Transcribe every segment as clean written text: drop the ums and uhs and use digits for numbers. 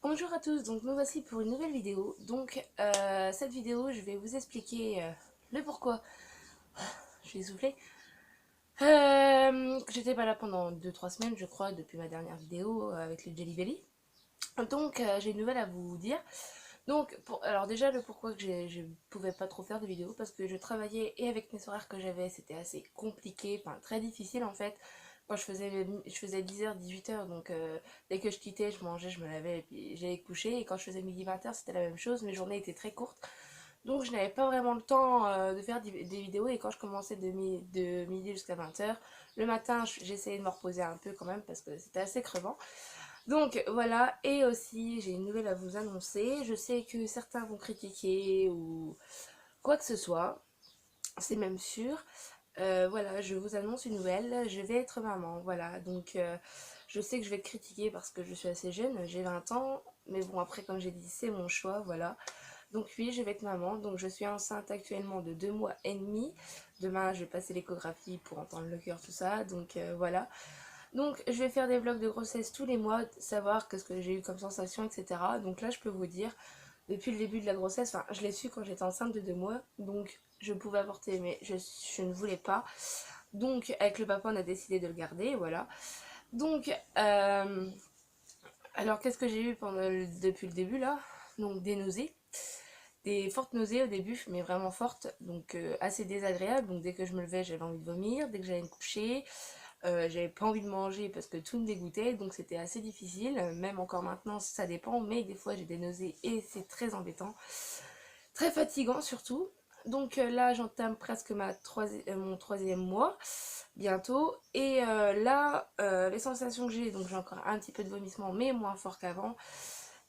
Bonjour à tous, donc nous voici pour une nouvelle vidéo. Donc cette vidéo je vais vous expliquer le pourquoi. Je suis essoufflée. J'étais pas là pendant 2-3 semaines je crois depuis ma dernière vidéo avec le Jelly Belly. Donc j'ai une nouvelle à vous dire. Donc alors déjà le pourquoi que je pouvais pas trop faire de vidéos parce que je travaillais et avec mes horaires que j'avais c'était assez compliqué, enfin très difficile en fait. Quand je faisais 10h, 18h, donc dès que je quittais, je mangeais, je me lavais et puis j'allais coucher. Et quand je faisais midi 20h, c'était la même chose. Mes journées étaient très courtes. Donc je n'avais pas vraiment le temps de faire des vidéos. Et quand je commençais de midi jusqu'à 20h, le matin, j'essayais de me reposer un peu quand même parce que c'était assez crevant. Donc voilà, et aussi j'ai une nouvelle à vous annoncer. Je sais que certains vont critiquer ou quoi que ce soit, c'est même sûr. Voilà, je vous annonce une nouvelle, je vais être maman, voilà. Donc je sais que je vais être critiquée parce que je suis assez jeune, j'ai 20 ans, mais bon après comme j'ai dit c'est mon choix, voilà. Donc oui, je vais être maman, donc je suis enceinte actuellement de 2 mois et demi. Demain je vais passer l'échographie pour entendre le cœur, tout ça, donc voilà. Donc je vais faire des vlogs de grossesse tous les mois, savoir qu'est-ce que j'ai eu comme sensation, etc. Donc là je peux vous dire, depuis le début de la grossesse, enfin je l'ai su quand j'étais enceinte de 2 mois, donc je pouvais avorter mais je ne voulais pas. Donc avec le papa on a décidé de le garder, voilà. Donc alors qu'est-ce que j'ai eu depuis le début là? Donc des nausées. Des fortes nausées au début, mais vraiment fortes, donc assez désagréables. Donc dès que je me levais, j'avais envie de vomir. Dès que j'allais me coucher, j'avais pas envie de manger parce que tout me dégoûtait, donc c'était assez difficile. Même encore maintenant, ça dépend, mais des fois j'ai des nausées et c'est très embêtant. Très fatigant surtout. Donc là, j'entame presque mon troisième mois, bientôt. Et là, les sensations que j'ai, donc j'ai encore un petit peu de vomissement, mais moins fort qu'avant.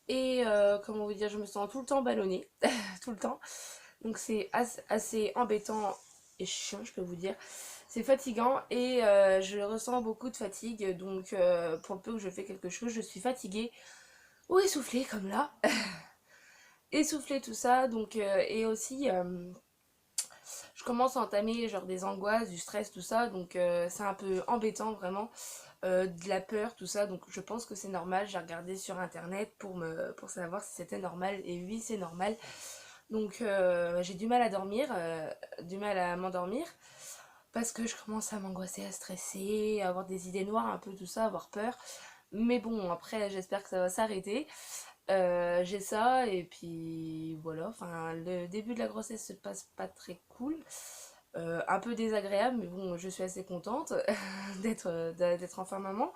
Et comment vous dire, je me sens tout le temps ballonnée, tout le temps. Donc c'est assez embêtant et chiant, je peux vous dire. C'est fatigant et je ressens beaucoup de fatigue. Donc pour le peu que je fais quelque chose, je suis fatiguée ou essoufflée comme là. Essoufflée tout ça. Donc et aussi je commence à entamer genre des angoisses, du stress, tout ça. Donc c'est un peu embêtant vraiment. De la peur, tout ça. Donc je pense que c'est normal. J'ai regardé sur internet pour savoir si c'était normal. Et oui, c'est normal. Donc j'ai du mal à dormir, du mal à m'endormir parce que je commence à m'angoisser, à stresser, à avoir des idées noires, un peu tout ça, avoir peur. Mais bon, après j'espère que ça va s'arrêter. J'ai ça et puis voilà, enfin le début de la grossesse se passe pas très cool. Un peu désagréable, mais bon, je suis assez contente d'être enfin maman.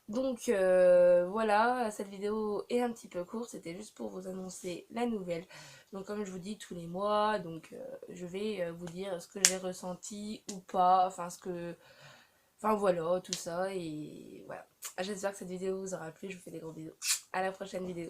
Donc voilà, cette vidéo est un petit peu courte, c'était juste pour vous annoncer la nouvelle. Donc comme je vous dis tous les mois, donc je vais vous dire ce que j'ai ressenti ou pas, enfin voilà, tout ça et voilà. J'espère que cette vidéo vous aura plu, je vous fais des gros bisous. À la prochaine vidéo.